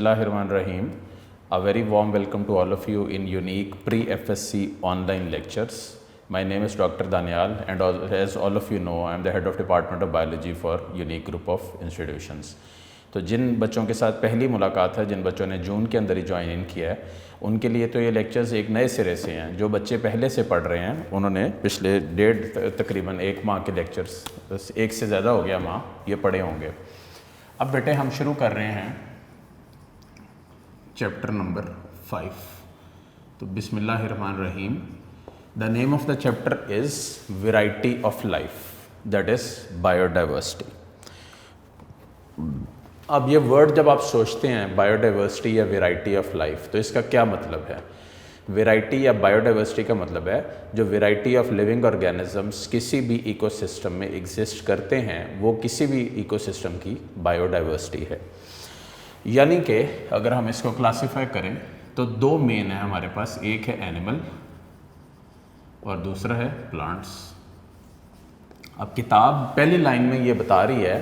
Bismillahirrahmanirrahim. A very warm welcome to all of you in unique pre-FSC online lectures. My name is Dr. Danial and as all of you know, I am the head of Department of Biology for unique group of institutions. तो जिन बच्चों के साथ पहली मुलाकात है, जिन बच्चों ने जून के अंदर ही ज्वाइन इन किया है, उनके लिए तो ये लेक्चर्स एक नए सिरे से हैं। जो बच्चे पहले से पढ़ रहे हैं उन्होंने पिछले तकरीबन एक माह के लेक्चर्स, एक से ज़्यादा हो गया माह, ये पढ़े होंगे। अब बेटे हम शुरू कर रहे हैं चैप्टर नंबर 5। तो बिस्मिल्लाहिर्रहमानिर्रहीम। The name of the chapter is variety of life, that is biodiversity. अब ये वर्ड जब आप सोचते हैं बायोडाइवर्सिटी या वैरायटी ऑफ लाइफ, तो इसका क्या मतलब है? वैरायटी या बायोडाइवर्सिटी का मतलब है जो वैरायटी ऑफ लिविंग ऑर्गेनिजम्स किसी भी इकोसिस्टम में एग्जिस्ट करते हैं, वो किसी भी इकोसिस्टम की बायोडाइवर्सिटी है। यानी कि अगर हम इसको क्लासिफाई करें तो दो मेन है हमारे पास, एक है एनिमल और दूसरा है प्लांट्स। अब किताब पहली लाइन में ये बता रही है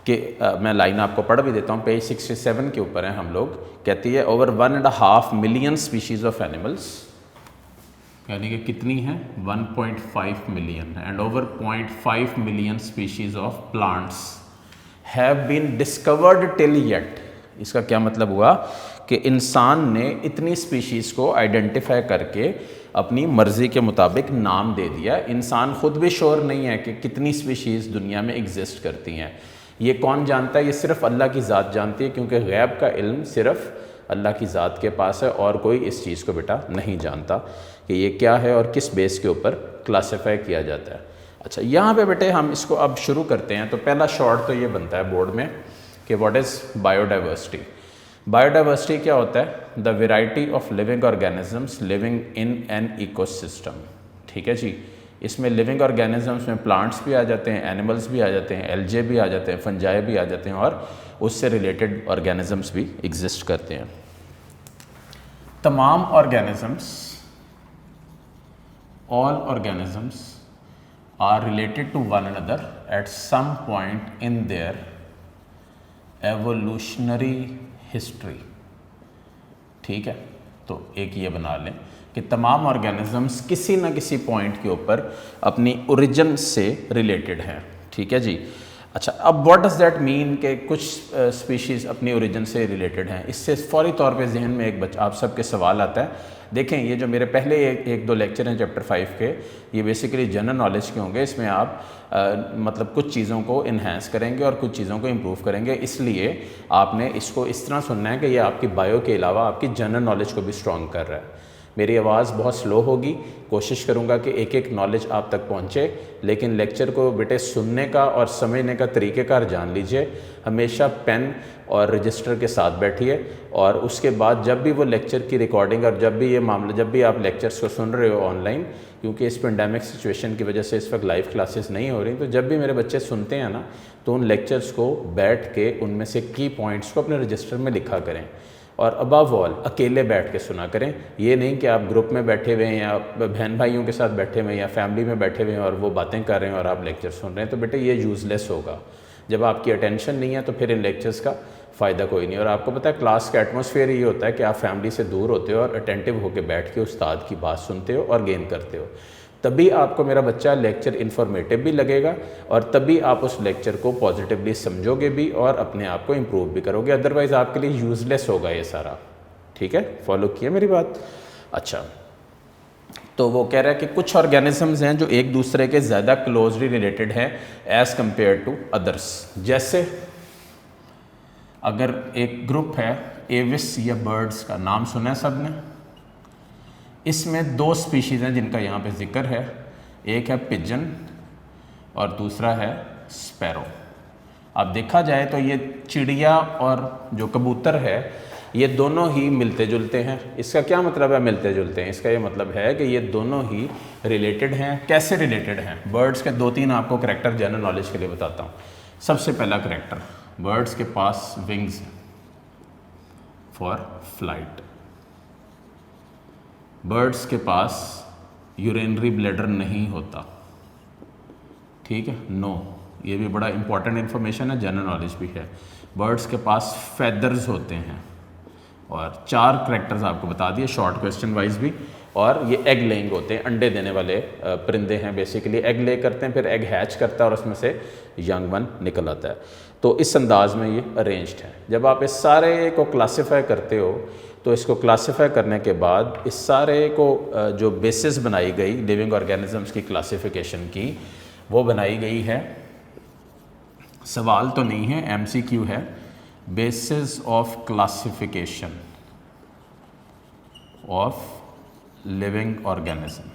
कि मैं लाइन आपको पढ़ भी देता हूँ, पेज 67 के ऊपर है हम लोग। कहती है over 1.5 million species of animals, यानी कि कितनी है 1.5 million, and over 0.5 million species of plants have been discovered till yet. इसका क्या मतलब हुआ कि इंसान ने इतनी स्पीशीज़ को आइडेंटिफाई करके अपनी मर्ज़ी के मुताबिक नाम दे दिया। इंसान खुद भी श्योर नहीं है कि कितनी स्पीशीज़ दुनिया में एग्जिस्ट करती हैं। ये कौन जानता है? ये सिर्फ अल्लाह की ज़ात जानती है, क्योंकि गैब का इल्म सिर्फ अल्लाह की ज़ात के पास है और कोई इस चीज़ को बेटा नहीं जानता कि ये क्या है और किस बेस के ऊपर क्लासीफाई किया जाता है। अच्छा, यहाँ पे बेटे हम इसको अब शुरू करते हैं। तो पहला शॉर्ट तो ये बनता है बोर्ड में कि व्हाट इज़ बायोडाइवर्सिटी। बायोडाइवर्सिटी क्या होता है? The variety of living organisms living in an ecosystem. ठीक है जी। इसमें लिविंग ऑर्गेनिजम्स में प्लांट्स भी आ जाते हैं, एनिमल्स भी आ जाते हैं, एल्जे भी आ जाते हैं, फंजाई भी आ जाते हैं और उससे रिलेटेड ऑर्गेनिजम्स भी एग्जिस्ट करते हैं। तमाम organisms, all organisms are related to one another at some point in their evolutionary history. ठीक है, तो एक ये बना लें कि तमाम ऑर्गेनिजम्स किसी न किसी पॉइंट के ऊपर अपनी ओरिजिन से रिलेटेड हैं। ठीक है जी। अच्छा, अब व्हाट डज़ दैट मीन कि कुछ स्पीशीज़ अपनी ओरिजिन से रिलेटेड हैं? इससे फौरी तौर पे जहन में एक आप सबके सवाल आता है। देखें, ये जो मेरे पहले एक दो लेक्चर हैं चैप्टर 5 के, ये बेसिकली जनरल नॉलेज के होंगे। इसमें आप मतलब कुछ चीज़ों को इन्हेंस करेंगे और कुछ चीज़ों को इम्प्रूव करेंगे। इसलिए आपने इसको इस तरह सुनना है कि ये आपकी बायो के अलावा आपकी जनरल नॉलेज को भी स्ट्रॉन्ग कर रहा है। मेरी आवाज़ बहुत स्लो होगी, कोशिश करूँगा कि एक एक नॉलेज आप तक पहुँचे, लेकिन लेक्चर को बेटे सुनने का और समझने का तरीक़ेकार जान लीजिए। हमेशा पेन और रजिस्टर के साथ बैठिए और उसके बाद जब भी वो लेक्चर की रिकॉर्डिंग और जब भी आप लेक्चर्स को सुन रहे हो ऑनलाइन, क्योंकि इस पेंडेमिक सिचुएशन की वजह से इस वक्त लाइव क्लासेस नहीं हो रही, तो जब भी मेरे बच्चे सुनते हैं ना, तो उन लेक्चर्स को बैठ के उनमें से की पॉइंट्स को अपने रजिस्टर में लिखा करें और अबव ऑल अकेले बैठ के सुना करें। ये नहीं कि आप ग्रुप में बैठे हुए हैं या बहन भाइयों के साथ बैठे हुए हैं या फैमिली में बैठे हुए हैं और वो बातें कर रहे हैं और आप लेक्चर सुन रहे हैं, तो बेटे ये यूज़लेस होगा। जब आपकी अटेंशन नहीं है तो फिर इन लेक्चर्स का फ़ायदा कोई नहीं। और आपको पता है क्लास का एटमॉस्फेयर ये होता है कि आप फैमिली से दूर होते हो और अटेंटिव होकर बैठ के उस्ताद की बात सुनते हो और गेन करते हो, तभी आपको मेरा बच्चा लेक्चर इन्फॉर्मेटिव भी लगेगा और तभी आप उस लेक्चर को पॉजिटिवली समझोगे भी और अपने आप को इम्प्रूव भी करोगे। अदरवाइज़ आपके लिए यूज़लेस होगा ये सारा। ठीक है, फॉलो किया मेरी बात? अच्छा, तो वो कह रहा है कि कुछ ऑर्गेनिजम्स हैं जो एक दूसरे के ज़्यादा क्लोजली रिलेटेड हैं एज़ कम्पेयर टू अदर्स। जैसे अगर एक ग्रुप है एविस या बर्ड्स का, नाम सुना है सब ने? इसमें दो स्पीशीज़ हैं जिनका यहाँ पे जिक्र है, एक है पिजन और दूसरा है स्पैरो। अब देखा जाए तो ये चिड़िया और जो कबूतर है ये दोनों ही मिलते जुलते हैं। इसका क्या मतलब है मिलते जुलते हैं? इसका ये मतलब है कि ये दोनों ही रिलेटेड हैं। कैसे रिलेटेड हैं? बर्ड्स के 2-3 आपको करैक्टर जनरल नॉलेज के लिए बताता हूँ। सबसे पहला करैक्टर, बर्ड्स के पास विंग्स हैं फॉर फ्लाइट। बर्ड्स के पास यूरिनरी ब्लैडर नहीं होता। ठीक है, नो, ये भी बड़ा इंपॉर्टेंट इन्फॉर्मेशन है, जनरल नॉलेज भी है। बर्ड्स के पास फेदर्स होते हैं। और 4 करेक्टर्स आपको बता दिए शॉर्ट क्वेश्चन वाइज भी। और ये एग लेइंग होते हैं, अंडे देने वाले परिंदे हैं बेसिकली। एग ले करते हैं, फिर एग हैच करता है और उसमें से यंग वन निकल आता है। तो इस अंदाज में ये अरेंज्ड है। जब आप इस सारे को क्लासिफाई करते हो तो इसको क्लासिफाई करने के बाद इस सारे को जो बेसिस बनाई गई लिविंग ऑर्गेनिजम्स की क्लासिफिकेशन की, वो बनाई गई है, सवाल तो नहीं है, एमसीक्यू है, basis of classification of living organism.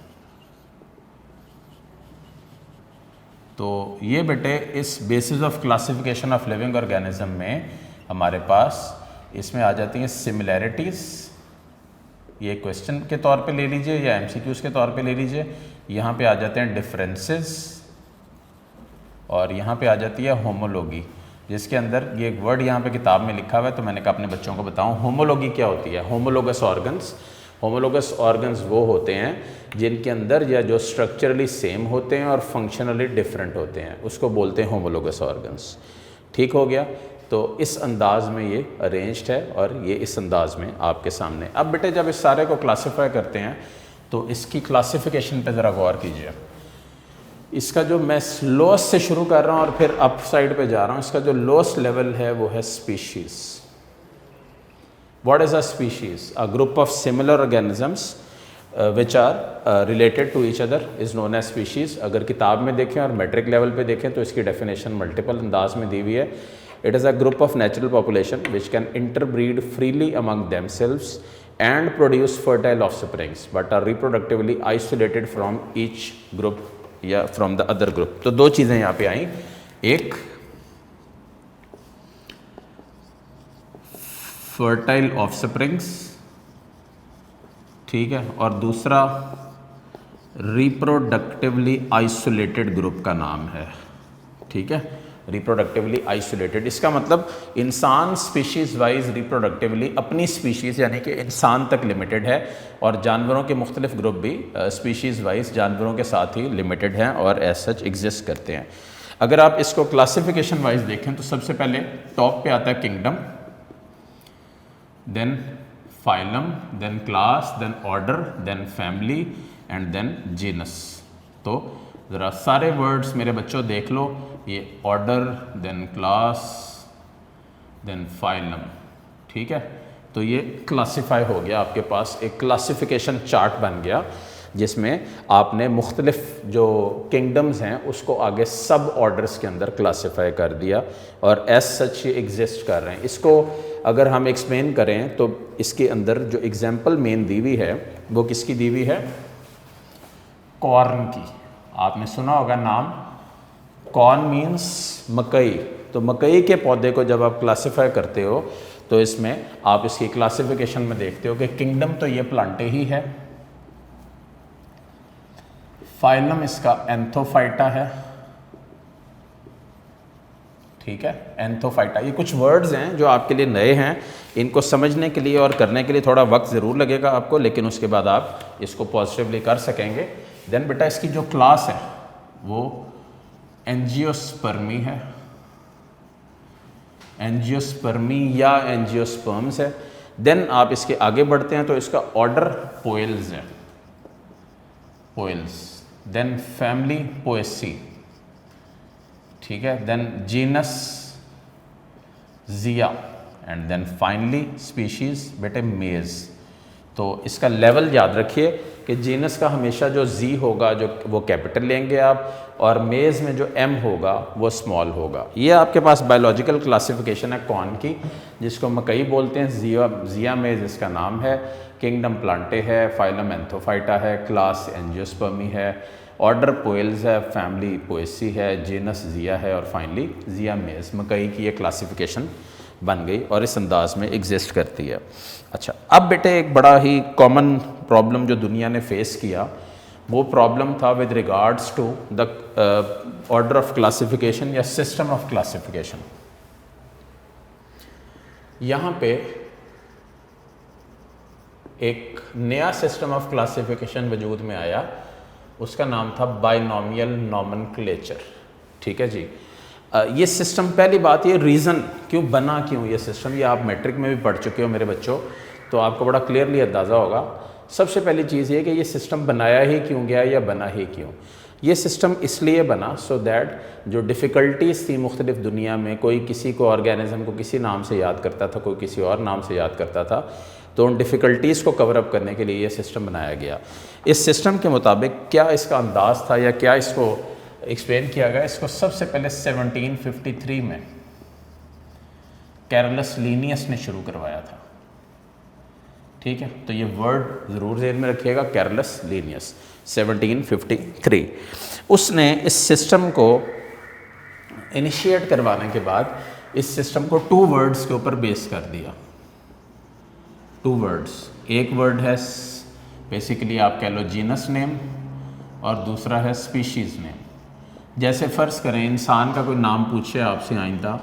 तो ये बेटे इस basis of classification of living organism में हमारे पास इसमें आ जाती हैं सिमिलैरिटीज़, ये क्वेश्चन के तौर पे ले लीजिए या एमसीक्यूज के तौर पे ले लीजिए। यहाँ पे आ जाते हैं डिफरेंसेस और यहाँ पे आ जाती है होमोलॉगी, जिसके अंदर ये एक वर्ड यहाँ पे किताब में लिखा हुआ है, तो मैंने कहा अपने बच्चों को बताऊँ। होमोलॉगी क्या होती है? Homologous organs. होमोलोगस ऑर्गन्स वो होते हैं जिनके अंदर या जो स्ट्रक्चरली सेम होते हैं और फंक्शनली डिफरेंट होते हैं, उसको बोलते हैं होमोलोगस ऑर्गन्स। ठीक हो गया? तो इस अंदाज में ये अरेंज्ड है और ये इस अंदाज में आपके सामने। अब बेटे जब इस सारे को क्लासिफाई करते हैं तो इसकी क्लासिफिकेशन पे ज़रा गौर कीजिए। इसका जो मैं लोएस्ट से शुरू कर रहा हूँ और फिर अप साइड पे जा रहा हूँ, इसका जो लोएस्ट लेवल है वो है species. What is a species? A group of similar organisms which are related to each other is known as species. अगर किताब में देखें और मेट्रिक लेवल पे देखें तो इसकी डेफिनेशन मल्टीपल अंदाज में दी हुई है। It is a group of natural population which can interbreed freely among themselves and produce fertile offsprings but are reproductively isolated from each group या from the other group. तो दो चीज़ें यहाँ पे आई, एक फर्टाइल ऑफस्प्रिंग्स, ठीक है, और दूसरा रिप्रोडक्टिवली आइसोलेटेड ग्रुप का नाम है, ठीक है, रिप्रोडक्टिवली आइसोलेटेड। इसका मतलब इंसान स्पीशीज़ वाइज रिप्रोडक्टिवली अपनी स्पीशीज़ यानी कि इंसान तक लिमिटेड है और जानवरों के मुख्तलिफ ग्रुप भी स्पीशीज़ वाइज जानवरों के साथ ही लिमिटेड हैं और एज सच एग्जिस्ट करते हैं। अगर आप इसको क्लासिफिकेशन वाइज देखें तो सबसे पहले टॉप पे आता है kingdom, then phylum, then class, then order, then family and then genus। तो ज़रा सारे वर्ड्स मेरे बच्चों देख लो, ये order, then class, then phylum, ठीक है। तो ये क्लासीफाई हो गया, आपके पास एक क्लासिफिकेशन चार्ट बन गया जिसमें आपने मुख्तलिफ जो किंगडम्स हैं उसको आगे सब ऑर्डर्स के अंदर क्लासीफाई कर दिया और एज सच ये एग्जिस्ट कर रहे हैं। इसको अगर हम एक्सप्लेन करें तो इसके अंदर जो एग्जाम्पल मेन दी हुई है वो किसकी दी हुई है? कॉर्न की। आपने सुना होगा नाम, कॉर्न मीन्स मकई। तो मकई के पौधे को जब आप क्लासीफाई करते हो तो इसमें आप इसकी क्लासिफिकेशन में देखते हो कि किंगडम तो ये प्लांटे ही है, फाइलम इसका एंथोफाइटा है, ठीक है, एंथोफाइटा। ये कुछ वर्ड्स हैं जो आपके लिए नए हैं, इनको समझने के लिए और करने के लिए थोड़ा वक्त ज़रूर लगेगा आपको, लेकिन उसके बाद आप इसको पॉजिटिवली कर सकेंगे। देन बेटा इसकी जो क्लास है वो एंजियोस्पर्मी है, एंजियोस्पर्मी या एंजियोस्पर्म्स है। देन आप इसके आगे बढ़ते हैं तो इसका ऑर्डर पोएल्स है, पोएल्स। देन फैमिली पोएसी, ठीक है, then genus Zea and then finally species बेटे मेज़। तो इसका लेवल याद रखिए कि जीनस का हमेशा जो जी होगा जो वो कैपिटल लेंगे आप, और मेज़ में जो एम होगा वो स्मॉल होगा। ये आपके पास बायोलॉजिकल क्लासिफिकेशन है कॉर्न की, जिसको मकई बोलते हैं, जिया मेज़ इसका नाम है, किंगडम प्लांटे है, फाइलम एंथोफाइटा है, क्लास एंजियोस्पर्मी है, ऑर्डर पोएल्स है, फैमिली पोएसी है, जीनस जिया है और फाइनली जिया मेज़। मकई की ये क्लासिफिकेशन बन गई और इस अंदाज में एग्जिस्ट करती है। अच्छा, अब बेटे एक बड़ा ही कॉमन प्रॉब्लम जो दुनिया ने फेस किया वो प्रॉब्लम था with regards to the order of classification या सिस्टम ऑफ क्लासिफिकेशन। यहाँ पे एक नया सिस्टम ऑफ क्लासिफिकेशन वजूद में आया, उसका नाम था बाइनोमियल नॉमेनक्लेचर, ठीक है जी। ये सिस्टम, पहली बात ये रीज़न क्यों बना, क्यों ये सिस्टम, ये आप मैट्रिक में भी पढ़ चुके हो मेरे बच्चों, तो आपको बड़ा क्लियरली अंदाज़ा होगा। सबसे पहली चीज़ ये कि ये सिस्टम बनाया ही क्यों गया या बना ही क्यों। ये सिस्टम इसलिए बना सो दैट जो डिफ़िकल्टीज़ थी मुख्तलिफ दुनिया में, कोई किसी को ऑर्गेनिज़म को किसी नाम से याद करता था, कोई किसी और नाम से याद करता था, तो उन डिफ़िकल्टीज़ को कवर अप करने के लिए ये सिस्टम बनाया गया। इस सिस्टम के मुताबिक क्या इसका अंदाज़ था या क्या इसको एक्सप्लेन किया गया, इसको सबसे पहले 1753 में कैरलस लीनियस ने शुरू करवाया था। ठीक है, तो ये वर्ड ज़रूर ज़हन में रखिएगा, कैरलस लीनियस 1753। उसने इस सिस्टम को इनिशिएट करवाने के बाद इस सिस्टम को 2 वर्ड्स के ऊपर बेस कर दिया। 2 वर्ड्स, एक वर्ड है बेसिकली आप कह लो जीनस नेम और दूसरा है स्पीशीज़ नेम। जैसे फ़र्ज़ करें इंसान का कोई नाम पूछे आपसे आइंदा,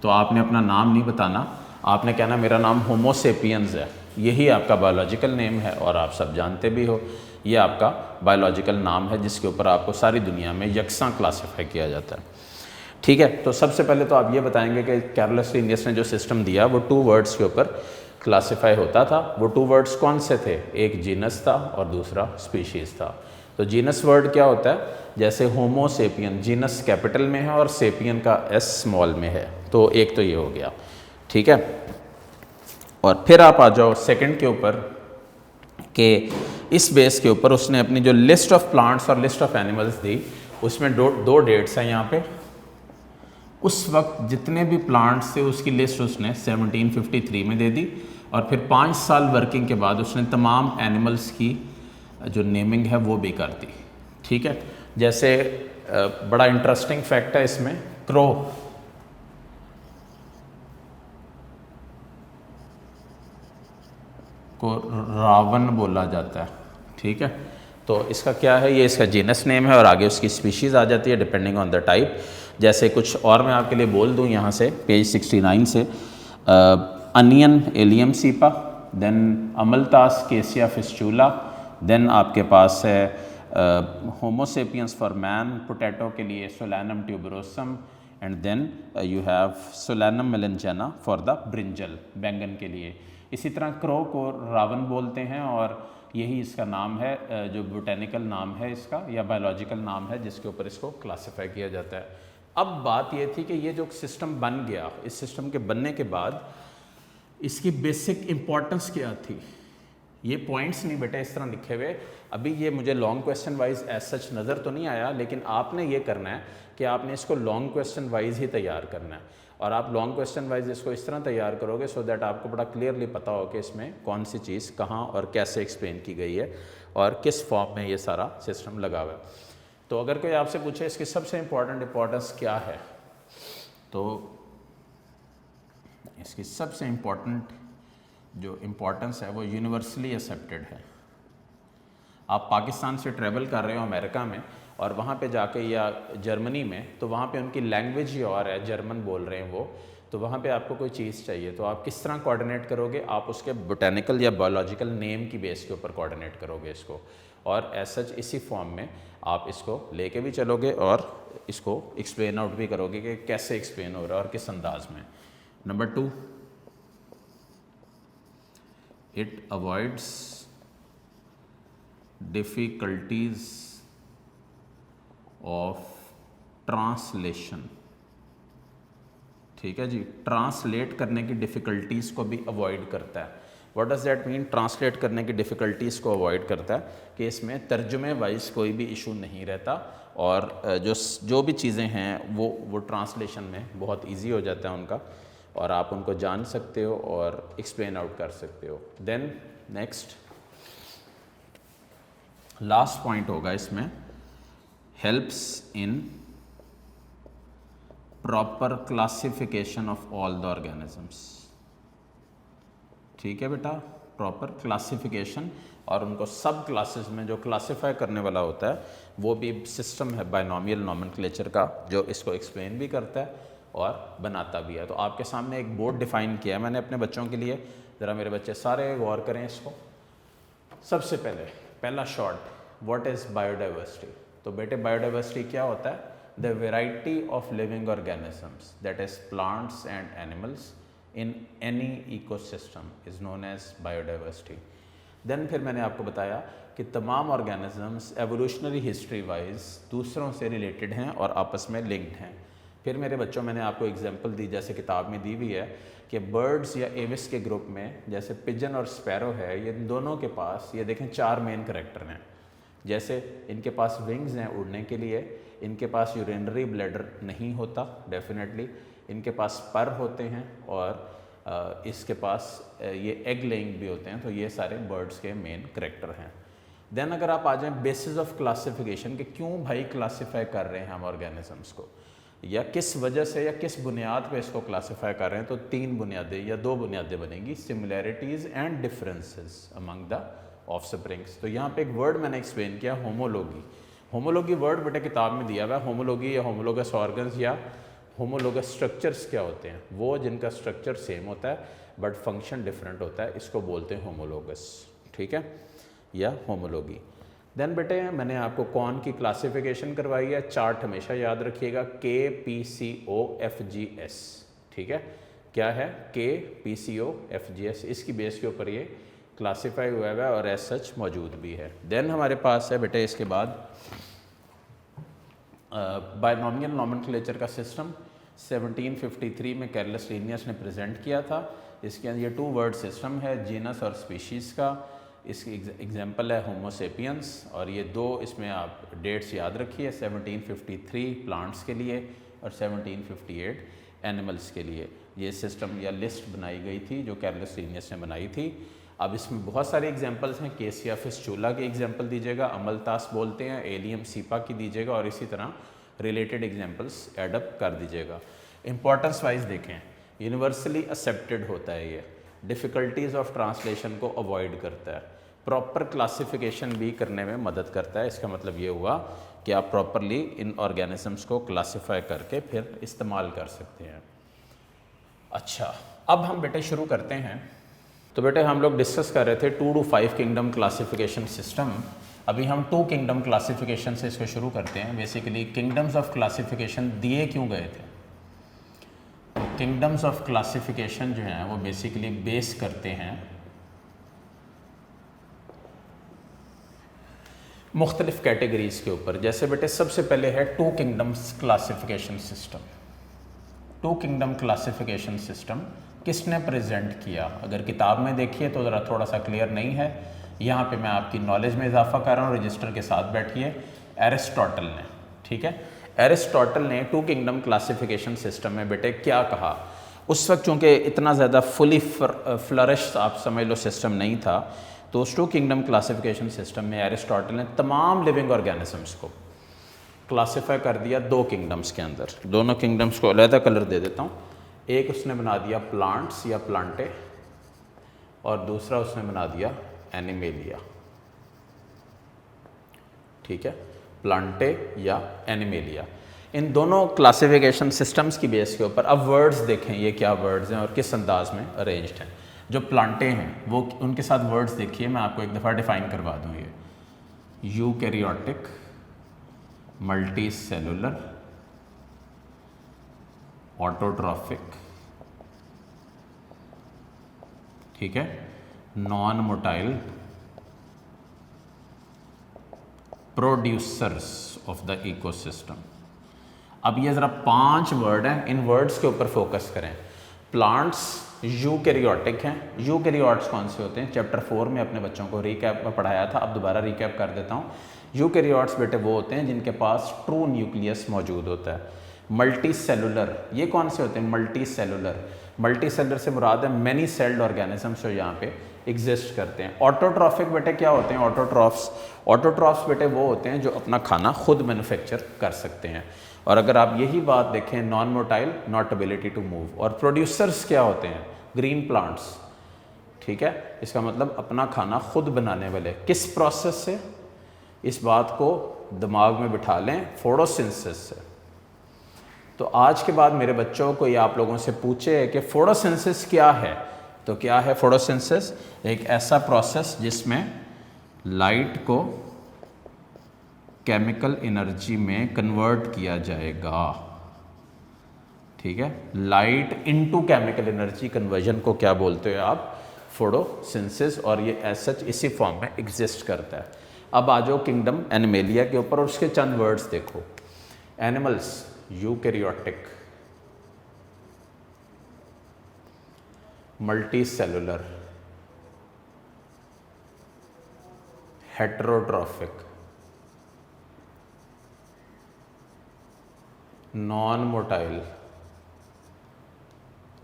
तो आपने अपना नाम नहीं बताना, आपने कहना मेरा नाम होमो सेपियंस है, यही आपका बायोलॉजिकल नेम है और आप सब जानते भी हो ये आपका बायोलॉजिकल नाम है जिसके ऊपर आपको सारी दुनिया में यकसां क्लासीफाई किया जाता है। ठीक है, तो सबसे पहले तो आप ये बताएंगे कि कैरलस लीनियस ने जो सिस्टम दिया वो 2 वर्ड्स के ऊपर क्लासीफाई होता था। वो 2 वर्ड्स कौन से थे, एक जीनस था और दूसरा स्पीशीज़ था। तो जीनस वर्ड क्या होता है, जैसे होमो सेपियन, जीनस कैपिटल में है और सेपियन का एस स्मॉल में है, तो एक तो ये हो गया। ठीक है, और फिर आप आ जाओ सेकंड के ऊपर कि इस बेस के ऊपर उसने अपनी जो लिस्ट ऑफ प्लांट्स और लिस्ट ऑफ एनिमल्स दी, उसमें दो डेट्स हैं यहाँ पे। उस वक्त जितने भी प्लांट्स थे उसकी लिस्ट उसने 1753 में दे दी और फिर 5 साल वर्किंग के बाद उसने तमाम एनिमल्स की जो नेमिंग है वो भी कर दी। ठीक है, जैसे बड़ा इंटरेस्टिंग फैक्ट है इसमें, क्रो को रावण बोला जाता है। ठीक है, तो इसका क्या है, ये इसका जीनस नेम है और आगे उसकी स्पीशीज़ आ जाती है डिपेंडिंग ऑन द टाइप। जैसे कुछ और मैं आपके लिए बोल दूं यहाँ से पेज 69 से, अनियन एलियम सीपा, देन अमलतास केसिया फिस्चूला, देन आपके पास है होमोसेपियंस फॉर मैन, पोटैटो के लिए solanum tuberosum, and then you have solanum melongena for the brinjal, बैंगन के लिए। इसी तरह क्रो को रावण बोलते हैं और यही इसका नाम है, जो बोटेनिकल नाम है इसका या बायोलॉजिकल नाम है जिसके ऊपर इसको क्लासिफाई किया जाता है। अब बात ये थी कि ये जो सिस्टम बन गया, इस सिस्टम के बनने के बाद इसकी बेसिक इंपॉर्टेंस क्या थी। ये पॉइंट्स नहीं बेटा इस तरह लिखे हुए, अभी ये मुझे long question wise as such नज़र तो नहीं आया, लेकिन आपने ये करना है कि आपने इसको लॉन्ग क्वेश्चन वाइज ही तैयार करना है और आप लॉन्ग क्वेश्चन वाइज इसको इस तरह तैयार करोगे सो दैट आपको बड़ा क्लियरली पता हो कि इसमें कौन सी चीज़ कहाँ और कैसे एक्सप्लेन की गई है और किस फॉर्म में ये सारा सिस्टम लगा हुआ है। तो अगर कोई आपसे पूछे इसकी सबसे इम्पॉर्टेंस क्या है, तो इसकी सबसे इम्पॉर्टेंट जो इम्पोर्टेंस है वो यूनिवर्सली एक्सेप्टेड है। आप पाकिस्तान से ट्रैवल कर रहे हो अमेरिका में और वहाँ पे जाके या जर्मनी में, तो वहाँ पे उनकी लैंग्वेज ही और है, जर्मन बोल रहे हैं वो, तो वहाँ पे आपको कोई चीज़ चाहिए तो आप किस तरह कोऑर्डिनेट करोगे, आप उसके बोटेनिकल या बायोलॉजिकल नेम की बेस के ऊपर कोऑर्डिनेट करोगे इसको, और एज सच इसी फॉर्म में आप इसको लेके भी चलोगे और इसको एक्सप्लेन आउट भी करोगे कि कैसे एक्सप्लेन हो रहा है और किस अंदाज में। Number 2, it avoids difficulties of translation. ठीक है जी, ट्रांसलेट करने की डिफ़िकल्टीज़ को भी अवॉइड करता है। What does that mean, translate करने की डिफ़िकल्टीज़ को अवॉइड करता है कि इसमें तर्जुमे वाइज कोई भी इशू नहीं रहता और जो भी चीज़ें हैं वो ट्रांसलेशन में बहुत इजी हो जाता है उनका और आप उनको जान सकते हो और एक्सप्लेन आउट कर सकते हो। देन नेक्स्ट लास्ट पॉइंट होगा इसमें, helps in proper classification of all the organisms. ठीक है बेटा, प्रॉपर क्लासिफिकेशन और उनको सब क्लासेस में जो क्लासिफाई करने वाला होता है वो भी सिस्टम है बाइनोमियल नोमेनक्लेचर का जो इसको एक्सप्लेन भी करता है और बनाता भी है। तो आपके सामने एक बोर्ड डिफ़ाइन किया है मैंने अपने बच्चों के लिए, ज़रा मेरे बच्चे सारे गौर करें इसको। सबसे पहला शॉर्ट, व्हाट इज़ बायोडाइवर्सिटी। तो बेटे बायोडाइवर्सिटी क्या होता है, the variety of living organisms that is plants and animals in any ecosystem is known as biodiversity. Then फिर मैंने आपको बताया कि तमाम ऑर्गेनिजम्स एवोल्यूशनरी हिस्ट्री वाइज दूसरों से रिलेटेड हैं और आपस में लिंक्ड हैं। फिर मेरे बच्चों मैंने आपको एग्जांपल दी, जैसे किताब में दी हुई है कि बर्ड्स या एविस के ग्रुप में जैसे पिजन और स्पैरो है, ये दोनों के पास ये देखें 4 मेन करैक्टर हैं। जैसे इनके पास विंग्स हैं उड़ने के लिए, इनके पास यूरिनरी ब्लैडर नहीं होता डेफिनेटली, इनके पास पर होते हैं और इसके पास ये एग लेइंग भी होते हैं। तो ये सारे बर्ड्स के मेन करैक्टर हैं। देन अगर आप आ जाएं बेसिस ऑफ क्लासिफिकेशन कि क्यों भाई क्लासीफाई कर रहे हैं हम ऑर्गेनिजम्स को, या किस वजह से या किस बुनियाद पे इसको क्लासीफाई कर रहे हैं, तो 3 बुनियादें या 2 बुनियादें बनेंगी, similarities and differences among the offsprings. तो यहाँ पे एक वर्ड मैंने एक्सप्लेन किया, होमोलॉगी। होमोलॉगी वर्ड बेटा किताब में दिया हुआ है। होमोलॉगी या होमोलोगस ऑर्गन्स या होमोलोगस स्ट्रक्चर्स क्या होते हैं, वो जिनका स्ट्रक्चर सेम होता है बट फंक्शन डिफरेंट होता है, इसको बोलते हैं होमोलोगस, ठीक है, या होमोलॉगी। देन बेटे मैंने आपको कौन की क्लासिफिकेशन करवाई है, चार्ट हमेशा याद रखिएगा, KPCOFGS, ठीक है, क्या है KPCOFGS, इसकी बेस के ऊपर ये क्लासीफाई हुआ है और एज सच मौजूद भी है। देन हमारे पास है बेटे इसके बाद बायनॉमियल नॉमेनक्लेचर का सिस्टम 1753 में कैर्लस लीनियस ने प्रेजेंट किया था। इसके अंदर ये 2 वर्ड सिस्टम है, जीनस और स्पीशीज़ का। इसकी एग्जांपल है होमो सेपियंस, और ये 2 इसमें आप डेट्स याद रखिए, 1753 प्लांट्स के लिए और 1758 एनिमल्स के लिए। ये सिस्टम या लिस्ट बनाई गई थी जो कैर्लस लीनियस ने बनाई थी। अब इसमें बहुत सारे एग्जांपल्स हैं, केसिया फिस्चूला की एग्जांपल दीजिएगा, अमलतास बोलते हैं, एलियम सीपा की दीजिएगा, और इसी तरह रिलेटेड एग्जांपल्स एडअप कर दीजिएगा। इंपॉर्टेंस वाइज देखें, यूनिवर्सली एक्सेप्टेड होता है ये, डिफ़िकल्टीज़ ऑफ ट्रांसलेशन को अवॉइड करता है, प्रॉपर क्लासिफिकेशन भी करने में मदद करता है। इसका मतलब ये हुआ कि आप प्रॉपरली इन ऑर्गेनिजम्स को क्लासीफाई करके फिर इस्तेमाल कर सकते हैं। अच्छा, अब हम बेटे शुरू करते हैं। तो बेटे हम लोग डिस्कस कर रहे थे 2 to 5 किंगडम क्लासिफिकेशन सिस्टम। अभी हम 2 किंगडम क्लासिफिकेशन से इसको शुरू करते हैं। बेसिकली किंगडम्स ऑफ क्लासिफिकेशन दिए क्यों गए थे? किंगडम्स ऑफ क्लासिफिकेशन जो हैं वो बेसिकली बेस करते हैं मुख्तलिफ कैटेगरीज के ऊपर। जैसे बेटे सबसे पहले है 2 kingdoms classification system. 2 kingdom classification system किसने प्रेजेंट किया? अगर किताब में देखिए तो ज़रा थोड़ा सा क्लियर नहीं है, यहाँ पे मैं आपकी नॉलेज में इजाफा कर रहा हूँ, रजिस्टर के साथ बैठिए। एरिस्टोटल ने, ठीक है, एरिस्टोटल ने 2 किंगडम क्लासिफिकेशन सिस्टम में बेटे क्या कहा? उस वक्त चूँकि इतना ज़्यादा फुली फ्लरिश आप समझ लो सिस्टम नहीं था, तो उस 2 किंगडम क्लासिफिकेशन सिस्टम में एरिस्टोटल ने तमाम लिविंग ऑर्गेनिजम्स को क्लासीफाई कर दिया 2 किंगडम्स के अंदर। दोनों किंगडम्स को अलग कलर दे देता हूँ। एक उसने बना दिया प्लांट्स या प्लांटे, और दूसरा उसने बना दिया एनिमेलिया, ठीक है, प्लांटे या एनिमेलिया। इन दोनों क्लासिफिकेशन सिस्टम्स की बेस के ऊपर अब वर्ड्स देखें, ये क्या वर्ड्स हैं और किस अंदाज में अरेंज्ड हैं। जो प्लांटे हैं वो उनके साथ वर्ड्स देखिए, मैं आपको एक दफ़ा डिफाइन करवा दूँ। ये यूकैरियोटिक, मल्टी सेलुलर, ऑटोट्रॉफिक, ठीक है, non motile, producers of the ecosystem. अब ये ज़रा 5 वर्ड हैं, इन वर्ड्स के ऊपर फोकस करें। प्लांट्स यूकैरियोटिक हैं। यूकैरियोट्स कौन से होते हैं? चैप्टर 4 में अपने बच्चों को रिकैप में पढ़ाया था, अब दोबारा रिकैप कर देता हूँ। यूकैरियोट्स बेटे वो होते हैं जिनके पास ट्रू न्यूक्लियस मौजूद होता है। मल्टी सेलुलर, ये कौन से होते हैं? Multi cellular. मल्टी सेलुलर से मुराद है मैनी सेल्ड ऑर्गेनिजम्स जो यहाँ पे एग्जिस्ट करते हैं। ऑटोट्रॉफिक बेटे क्या होते हैं? ऑटोट्रॉफ्स बेटे वो होते हैं जो अपना खाना खुद मैन्युफैक्चर कर सकते हैं। और अगर आप यही बात देखें, non motile, not ability to move. और प्रोड्यूसर्स क्या होते हैं? ग्रीन प्लांट्स, ठीक है, इसका मतलब अपना खाना खुद बनाने वाले। किस प्रोसेस से? इस बात को दिमाग में बिठा लें, फोटोसिंथेसिस से। तो आज के बाद मेरे बच्चों को ये आप लोगों से पूछे कि फोटोसिंथेसिस क्या है, तो क्या है फोटोसिंथेसिस? एक ऐसा प्रोसेस जिसमें लाइट को केमिकल एनर्जी में कन्वर्ट किया जाएगा। ठीक है, light into chemical energy conversion को क्या बोलते हो आप? फोटोसिंथेसिस। और ये एज सच इसी फॉर्म में एग्जिस्ट करता है। अब आ जाओ किंगडम एनिमेलिया के ऊपर और उसके चंद वर्ड्स देखो। Animals eukaryotic, multicellular, heterotrophic, non motile,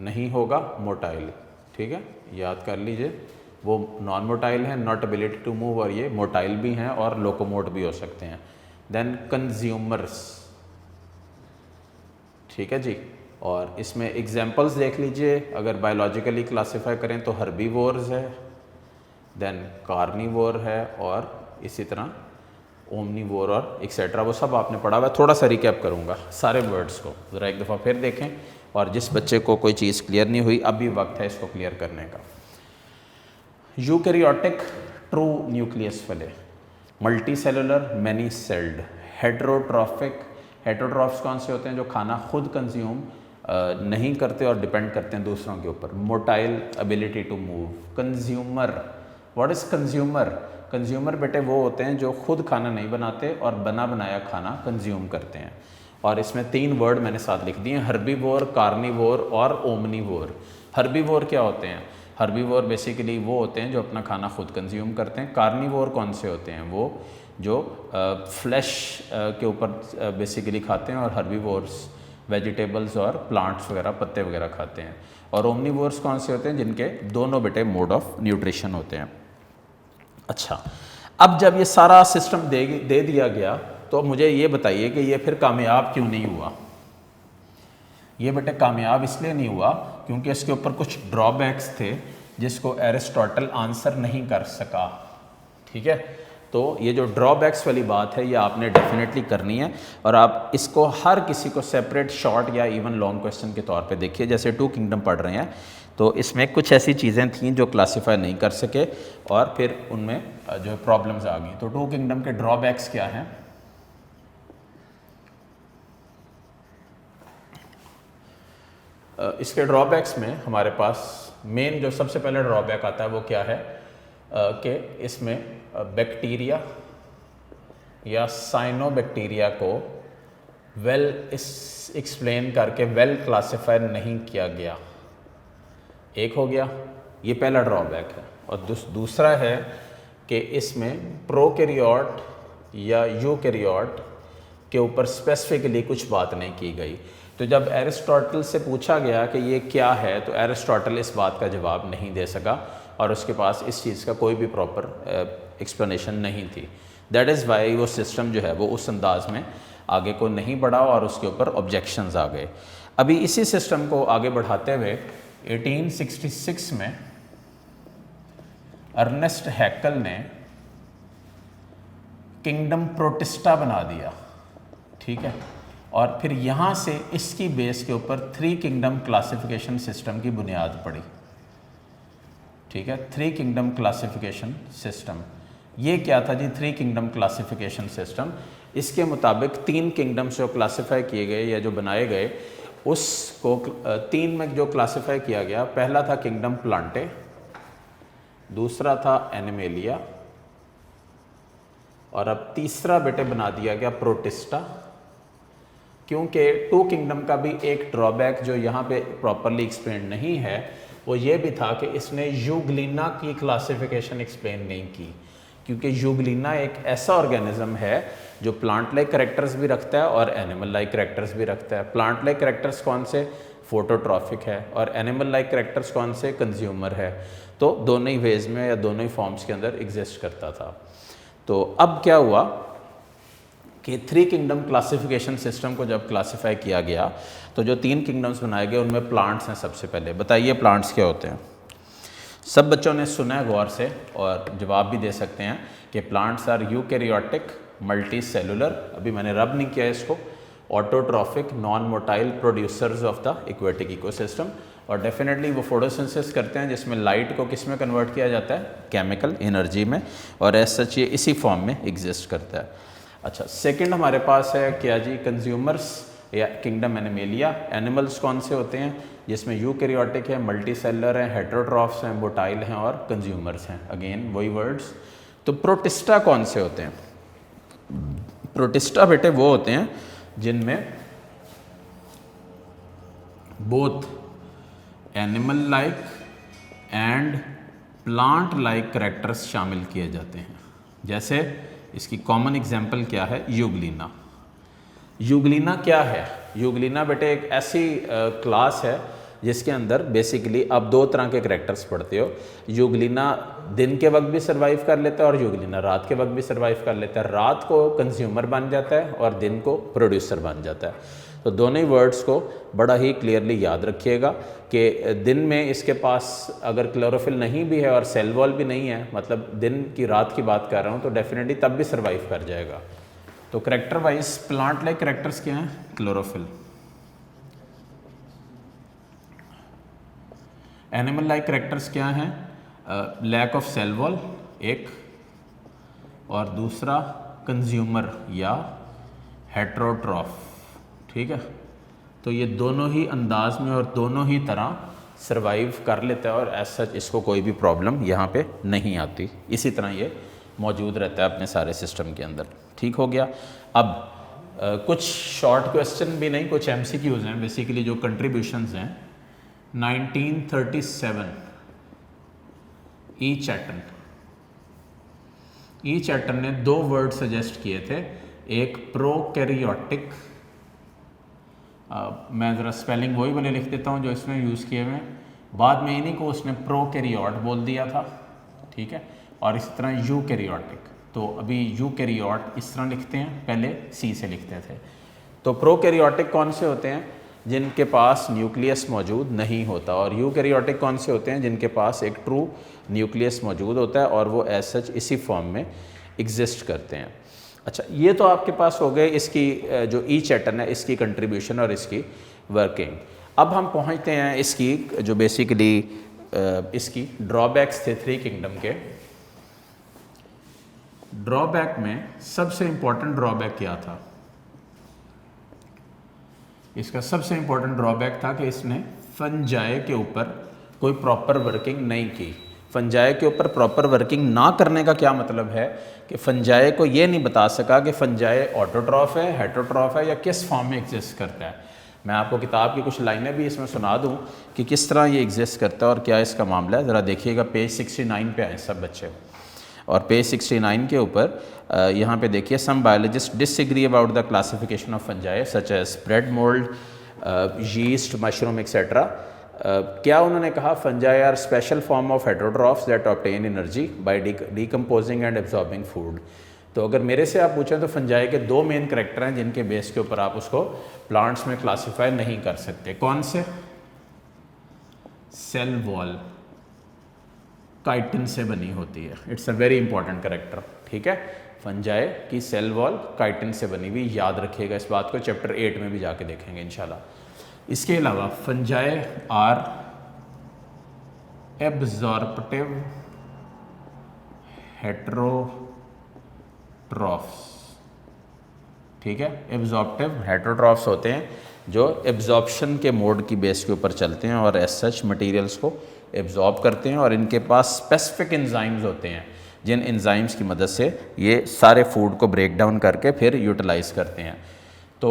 नहीं होगा मोटाइल। ठीक है, याद कर लीजिए, वो नॉन मोटाइल है, नॉट एबिलिटी टू मूव, और ये मोटाइल भी हैं और लोकोमोट भी हो सकते हैं। Then consumers. ठीक है जी, और इसमें एग्जांपल्स देख लीजिए। अगर बायोलॉजिकली क्लासिफाई करें तो हर्बीवोर्स है, देन कार्निवोर है, और इसी तरह ओमनीवोर और एक्सेट्रा, वो सब आपने पढ़ा हुआ है। थोड़ा सा रिकैप करूँगा सारे वर्ड्स को, ज़रा एक दफ़ा फिर देखें। और जिस बच्चे को कोई चीज़ क्लियर नहीं हुई, अभी वक्त है इसको क्लियर करने का। यूकैरियोटिक ट्रू न्यूक्लियस वाले, multi cellular many sailed, heterotrophic, heterotrophs कौन से होते हैं? जो खाना खुद कंज्यूम नहीं करते और डिपेंड करते हैं दूसरों के ऊपर। Motile, ability to move. Consumer, what is consumer? Consumer बेटे वो होते हैं जो खुद खाना नहीं बनाते और बना बनाया खाना कंज्यूम करते हैं। और इसमें 3 वर्ड मैंने साथ लिख दिए, हर्बीवोर, कार्निवोर और ओमनीवोर। हर्बीवोर क्या होते हैं? हर्बीवोर बेसिकली वो होते हैं जो अपना खाना खुद कंज्यूम करते हैं। कार्निवोर कौन से होते हैं? वो जो फ्लैश के ऊपर बेसिकली खाते हैं, और हर्बीवोर्स वेजिटेबल्स और प्लांट्स वगैरह, पत्ते वगैरह खाते हैं। और ओमनीवोर्स कौन से होते हैं? जिनके दोनों बेटे मोड ऑफ न्यूट्रिशन होते हैं। अच्छा, अब जब ये सारा सिस्टम दे दिया गया, तो मुझे ये बताइए कि ये फिर कामयाब क्यों नहीं हुआ? ये बेटे कामयाब इसलिए नहीं हुआ क्योंकि इसके ऊपर कुछ ड्रॉबैक्स थे जिसको एरिस्टोटल आंसर नहीं कर सका। ठीक है, तो ये जो ड्रॉबैक्स वाली बात है ये आपने डेफिनेटली करनी है, और आप इसको हर किसी को सेपरेट शॉर्ट या इवन लॉन्ग क्वेश्चन के तौर पे देखिए। जैसे 2 किंगडम पढ़ रहे हैं, तो इसमें कुछ ऐसी चीज़ें थीं जो क्लासीफाई नहीं कर सके, और फिर उनमें जो प्रॉब्लम्स आ गई। तो 2 किंगडम के ड्रॉबैक्स क्या हैं? इसके ड्रॉबैक्स में हमारे पास मेन जो सबसे पहले ड्रॉबैक आता है वो क्या है कि इसमें बैक्टीरिया या साइनोबैक्टीरिया को वेल एक्सप्लेन करके वेल क्लासिफाई नहीं किया गया। एक हो गया, ये पहला ड्रॉबैक है। और दूसरा है कि इसमें प्रोकैरियोट या यूकैरियोट के ऊपर स्पेसिफिकली कुछ बात नहीं की गई। तो जब एरिस्टोटल से पूछा गया कि ये क्या है, तो एरिस्टोटल इस बात का जवाब नहीं दे सका, और उसके पास इस चीज़ का कोई भी प्रॉपर एक्सप्लेनेशन नहीं थी। दैट इज़ वाई वो सिस्टम जो है वो उस अंदाज में आगे को नहीं बढ़ा, और उसके ऊपर ऑब्जेक्शंस आ गए। अभी इसी सिस्टम को आगे बढ़ाते हुए 1866 में अर्नेस्ट हैकल ने किंगडम प्रोटिस्टा बना दिया। ठीक है, और फिर यहाँ से इसकी बेस के ऊपर 3 किंगडम क्लासिफिकेशन सिस्टम की बुनियाद पड़ी। ठीक है, 3 किंगडम क्लासिफिकेशन सिस्टम, ये क्या था जी? 3 किंगडम क्लासिफिकेशन सिस्टम, इसके मुताबिक 3 किंगडम्स जो क्लासिफाई किए गए या जो बनाए गए, उसको 3 में जो क्लासिफाई किया गया, पहला था किंगडम प्लांटे, दूसरा था एनिमेलिया, और अब तीसरा बेटे बना दिया गया प्रोटिस्टा। क्योंकि 2 किंगडम का भी एक ड्रॉबैक जो यहाँ पे प्रॉपरली एक्सप्लेन नहीं है, वो ये भी था कि इसने यूग्लिना की क्लासिफिकेशन एक्सप्लेन नहीं की। क्योंकि यूग्लिना एक ऐसा ऑर्गेनिज्म है जो प्लांट लाइक कैरेक्टर्स भी रखता है और एनिमल लाइक कैरेक्टर्स भी रखता है। प्लांट लाइक कैरेक्टर्स कौन से? फोटोट्रॉफिक है, और एनिमल लाइक कैरेक्टर्स कौन से? कंज्यूमर है। तो दोनों ही वेज में या दोनों ही फॉर्म्स के अंदर एग्जिस्ट करता था। तो अब क्या हुआ कि 3 किंगडम क्लासिफिकेशन सिस्टम को जब क्लासिफाई किया गया, तो जो 3 किंगडम्स बनाए गए उनमें प्लांट्स हैं। सबसे पहले बताइए प्लांट्स क्या होते हैं? सब बच्चों ने सुना है गौर से, और जवाब भी दे सकते हैं कि plants are eukaryotic, multi cellular, अभी मैंने रब नहीं किया इसको, autotrophic, non motile producers of the aquatic ecosystem. और डेफिनेटली वो फोटोसिंथेसिस करते हैं जिसमें लाइट को किस में कन्वर्ट किया जाता है? केमिकल एनर्जी में, और एज सच ये इसी फॉर्म में एग्जिस्ट करता है। अच्छा, सेकंड हमारे पास है क्या जी, कंज्यूमर्स या किंगडम एनिमेलिया। एनिमल्स कौन से होते हैं, जिसमें यूकैरियोटिक है, मल्टीसेलर हैं, हेटेरोट्रॉफ्स हैं, मोटाइल हैं और कंज्यूमर्स हैं। अगेन वही वर्ड्स। तो प्रोटिस्टा कौन से होते हैं? प्रोटिस्टा बेटे वो होते हैं जिनमें both animal like and plant like characters शामिल किए जाते हैं। जैसे इसकी कॉमन एग्जांपल क्या है, यूग्लिना। यूग्लिना क्या है? यूग्लिना बेटे एक ऐसी क्लास है जिसके अंदर बेसिकली आप दो तरह के करेक्टर्स पढ़ते हो। यूग्लिना दिन के वक्त भी सर्वाइव कर लेता है और यूग्लिना रात के वक्त भी सर्वाइव कर लेता है। रात को कंज्यूमर बन जाता है और दिन को प्रोड्यूसर बन जाता है। तो दोनों ही वर्ड्स को बड़ा ही क्लियरली याद रखिएगा कि दिन में इसके पास अगर क्लोरोफिल नहीं भी है और सेल वॉल भी नहीं है, मतलब दिन की रात की बात कर रहा हूँ, तो डेफिनेटली तब भी सर्वाइव कर जाएगा। तो character wise plant like characters क्या हैं? क्लोरोफिल। एनिमल लाइक करेक्टर्स क्या हैं? लैक ऑफ सेल वॉल एक, और दूसरा कंज्यूमर या हेटेरोट्रॉफ। ठीक है, तो ये दोनों ही अंदाज में और दोनों ही तरह सर्वाइव कर लेता है और एज सच इसको कोई भी प्रॉब्लम यहाँ पे नहीं आती। इसी तरह ये मौजूद रहता है अपने सारे सिस्टम के अंदर। ठीक हो गया। अब कुछ शॉर्ट क्वेश्चन भी नहीं, कुछ MCQs हैं बेसिकली जो कंट्रीब्यूशंस हैं। 1937 ई चैटन ने दो वर्ड सजेस्ट किए थे। एक प्रोकैरियोटिक, मैं ज़रा स्पेलिंग वही वाले लिख देता हूँ जो इसमें यूज़ किए हुए हैं। बाद में इन्हीं को उसने प्रोकैरियोट बोल दिया था। ठीक है, और इसी तरह यूकैरियोटिक। तो अभी यूकैरियोट इस तरह लिखते हैं, पहले सी से लिखते थे। तो प्रोकैरियोटिक कौन से होते हैं? जिनके पास न्यूक्लियस मौजूद नहीं होता। और यूकैरियोटिक कौन से होते हैं? जिनके पास एक ट्रू न्यूक्लियस मौजूद होता है और वो एज सच इसी फॉर्म में एग्जिस्ट करते हैं। अच्छा, ये तो आपके पास हो गए इसकी जो ई चैटन है इसकी कंट्रीब्यूशन और इसकी वर्किंग। अब हम पहुंचते हैं इसकी जो बेसिकली इसकी ड्रॉबैक्स थे थ्री किंगडम के। ड्रॉबैक में सबसे इंपॉर्टेंट ड्रॉबैक क्या था? इसका सबसे इंपॉर्टेंट ड्रॉबैक था कि इसने फंजाई के ऊपर कोई प्रॉपर वर्किंग नहीं की। फंजाई के ऊपर प्रॉपर वर्किंग ना करने का क्या मतलब है कि फंजाई को ये नहीं बता सका कि फंजाई ऑटोट्रॉफ है, हेटेरोट्रॉफ है या किस फॉर्म में एग्जिस्ट करता है। मैं आपको किताब की कुछ लाइनें भी इसमें सुना दूं कि किस तरह ये एग्जिस्ट करता है और क्या इसका मामला है। ज़रा देखिएगा, पेज 69 पे आए सब बच्चे, और पेज 69 के ऊपर यहाँ पे देखिए, some biologist disagree about the classification of fungi such as spread mould, yeast, mushroom etcetera. क्या उन्होंने कहा? Fungi are special form of heterotrophs that obtain energy by decomposing and absorbing food. तो अगर मेरे से आप पूछें तो फंजाई के दो मेन करेक्टर हैं जिनके बेस के ऊपर आप उसको प्लांट्स में क्लासीफाई नहीं कर सकते। कौन से? सेल वॉल काइटिन से बनी होती है। It's a very important character. ठीक है, फंजाई की सेल वॉल काइटिन से बनी हुई, याद रखिएगा इस बात को, चैप्टर 8 में भी जाके देखेंगे इंशाल्लाह। इसके अलावा फंजाई आर एब्जॉर्प्टिव हेटेरोट्रॉफ्स। ठीक है, एब्जॉर्प्टिव हेटेरोट्रॉफ्स होते हैं जो एब्जॉर्प्शन के मोड की बेस के ऊपर चलते हैं और एज सच मटीरियल्स को एब्जॉर्ब करते हैं, और इनके पास स्पेसिफिक एंजाइम्स होते हैं जिन एंजाइम्स की मदद से ये सारे फूड को ब्रेक डाउन करके फिर यूटिलाइज करते हैं। तो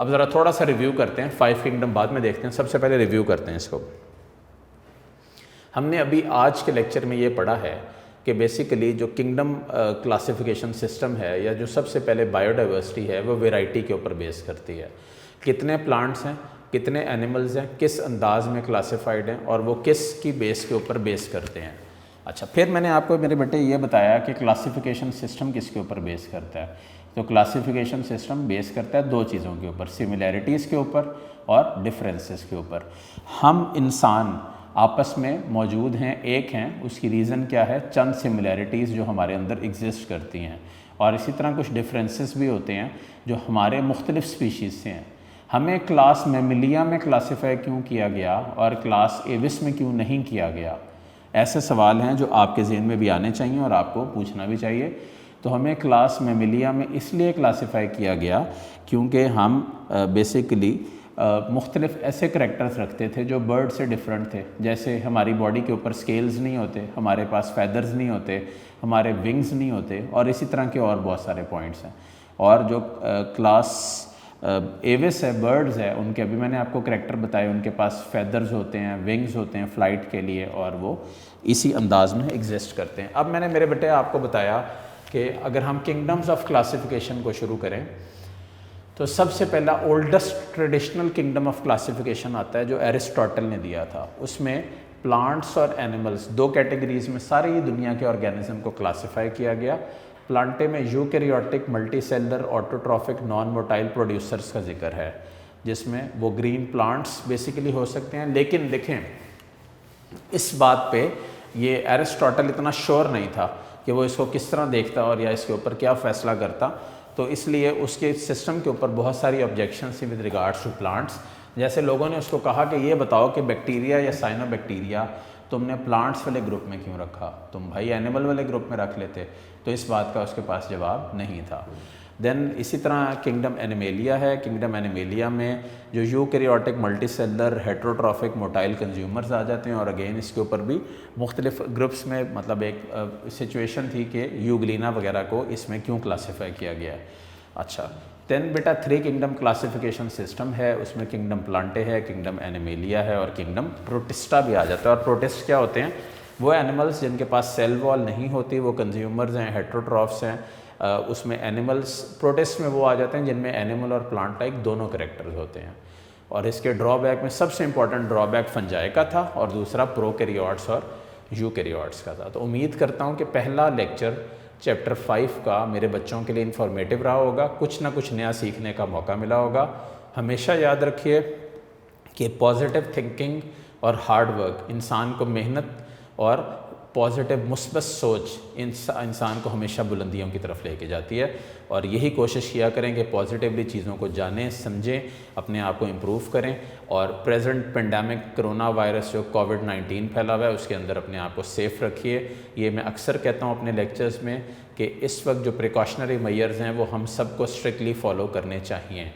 अब ज़रा थोड़ा सा रिव्यू करते हैं, 5 किंगडम बाद में देखते हैं, सबसे पहले रिव्यू करते हैं इसको। हमने अभी आज के लेक्चर में ये पढ़ा है कि बेसिकली जो किंगडम क्लासिफिकेशन सिस्टम है या जो सबसे पहले बायोडाइवर्सिटी है वो वैरायटी के ऊपर बेस करती है। कितने प्लांट्स हैं, कितने एनिमल्स हैं, किस अंदाज में क्लासिफाइड हैं और वो किस की बेस के ऊपर बेस करते हैं। अच्छा, फिर मैंने आपको मेरे बेटे ये बताया कि क्लासिफिकेशन सिस्टम किसके ऊपर बेस करता है। तो क्लासिफिकेशन सिस्टम बेस करता है दो चीज़ों के ऊपर, सिमिलैरिटीज़ के ऊपर और डिफरेंसेस के ऊपर। हम इंसान आपस में मौजूद हैं, एक हैं, उसकी रीज़न क्या है? चंद सिमिलैरिटीज़ जो हमारे अंदर एग्जिस्ट करती हैं, और इसी तरह कुछ डिफरेंसेस भी होते हैं जो हमारे मुख्तलिफ स्पीशीज़ से हैं। हमें क्लास मैमिलिया में क्लासीफाई क्यों किया गया और क्लास एविस में क्यों नहीं किया गया? ऐसे सवाल हैं जो आपके ज़हन में भी आने चाहिए और आपको पूछना भी चाहिए। तो हमें क्लास मेमिलिया में इसलिए क्लासिफाई किया गया क्योंकि हम बेसिकली मुख्तलिफ ऐसे करैक्टर्स रखते थे जो बर्ड से डिफरेंट थे। जैसे हमारी बॉडी के ऊपर स्केल्स नहीं होते, हमारे पास फैदर्स नहीं होते, हमारे विंग्स नहीं होते, और इसी तरह के और बहुत सारे पॉइंट्स हैं। और जो क्लास एविस है, बर्ड्स है, उनके अभी मैंने आपको करैक्टर बताए, उनके पास फैदर्स होते हैं, विंग्स होते हैं फ़्लाइट के लिए, और वो इसी अंदाज में एग्जिस्ट करते हैं। अब मैंने मेरे बेटे आपको बताया कि अगर हम किंगडम्स ऑफ क्लासिफिकेशन को शुरू करें तो सबसे पहला oldest traditional kingdom of classification आता है जो एरिस्टोटल ने दिया था। उसमें प्लांट्स और एनिमल्स, दो कैटेगरीज में सारी दुनिया के ऑर्गेनिज्म को क्लासिफाई किया गया। प्लांटे में eukaryotic, multicellular, autotrophic, non motile producers का जिक्र है, जिसमें वो ग्रीन प्लांट्स बेसिकली हो सकते हैं। लेकिन देखें, इस बात पे ये एरिस्टोटल इतना श्योर नहीं था कि वो इसको किस तरह देखता और या इसके ऊपर क्या फ़ैसला करता, तो इसलिए उसके सिस्टम के ऊपर बहुत सारी ऑब्जेक्शंस थी विद रिगार्ड्स टू प्लांट्स। जैसे लोगों ने उसको कहा कि ये बताओ कि बैक्टीरिया या साइनोबैक्टीरिया तुमने प्लांट्स वाले ग्रुप में क्यों रखा, तुम भाई एनिमल वाले ग्रुप में रख लेते। तो इस बात का उसके पास जवाब नहीं था। देन इसी तरह किंगडम एनिमेलिया है। किंगडम एनिमेलिया में जो eukaryotic, multicellular, heterotrophic, motile consumers आ जाते हैं, और अगेन इसके ऊपर भी मुख्तलिफ ग्रुप्स में, मतलब एक सिचुएशन थी कि यूग्लिना वगैरह को इसमें क्यों क्लासीफाई किया गया है। अच्छा, देन बेटा 3 किंगडम क्लासिफिकेशन सिस्टम है। उसमें किंगडम प्लांटे है, किंगडम एनिमेलिया है, और किंगडम प्रोटिस्टा भी आ जाता है। और प्रोटिस्ट क्या होते हैं? वो एनिमल्स जिनके पास सेल वॉल नहीं होती, वो कंज्यूमर्स हैं, हेट्रोट्रॉफ्स हैं। उसमें एनिमल्स, प्रोटिस्ट में वो आ जाते हैं जिनमें एनिमल और प्लांट लाइक दोनों करेक्टर्स होते हैं। और इसके ड्रॉबैक में सबसे इंपॉर्टेंट ड्रॉबैक फंजाई का था, और दूसरा प्रोकैरियोट्स और यूकैरियोट्स का था। तो उम्मीद करता हूँ कि पहला लेक्चर चैप्टर 5 का मेरे बच्चों के लिए इन्फॉर्मेटिव रहा होगा, कुछ ना कुछ नया सीखने का मौका मिला होगा। हमेशा याद रखिए कि पॉजिटिव थिंकिंग और हार्ड वर्क इंसान को मेहनत और पॉजिटिव मुस्बत सोच इंसान को हमेशा बुलंदियों की तरफ लेके जाती है। और यही कोशिश किया करें कि पॉजिटिवली चीज़ों को जानें, समझें, अपने आप को इम्प्रूव करें। और प्रेजेंट पेंडेमिक कोरोना वायरस जो कोविड-19 फैला हुआ है, उसके अंदर अपने आप को सेफ़ रखिए। ये मैं अक्सर कहता हूँ अपने लेक्चर्स में कि इस वक्त जो प्रिकॉशनरी मेजर्स हैं वो हम सबको स्ट्रिक्टली फॉलो करने चाहिए।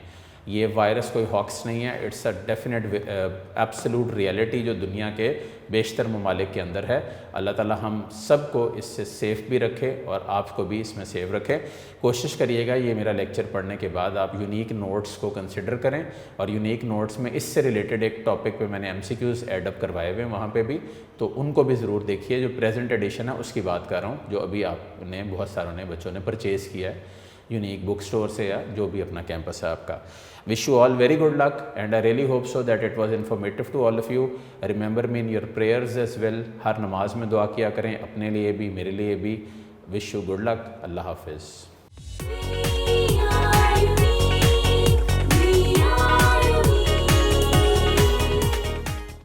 ये वायरस कोई हॉक्स नहीं है, it's a definite absolute reality जो दुनिया के बेशतर ममालिक के अंदर है। अल्लाह ताला हम सब को इससे सेफ़ भी रखे और आपको भी इसमें सेफ रखे। कोशिश करिएगा ये मेरा लेक्चर पढ़ने के बाद आप यूनिक नोट्स को कंसिडर करें, और यूनिक नोट्स में इससे रिलेटेड एक टॉपिक पे मैंने MCQs एडअप करवाए हुए हैं वहाँ पे भी, तो उनको भी ज़रूर देखिए। जो प्रेजेंट एडिशन है उसकी बात कर रहा हूँ, जो अभी आपने बहुत सारों ने बच्चों ने परचेज़ किया है यूनिक बुक स्टोर से या जो भी अपना कैंपस है आपका। Wish you all very good luck and I really hope so that it was informative to all of you. Remember me in your prayers as well. हर नमाज में दुआ किया करें, अपने लिए भी मेरे लिए भी। Wish you good luck. अल्लाह हाफिज़।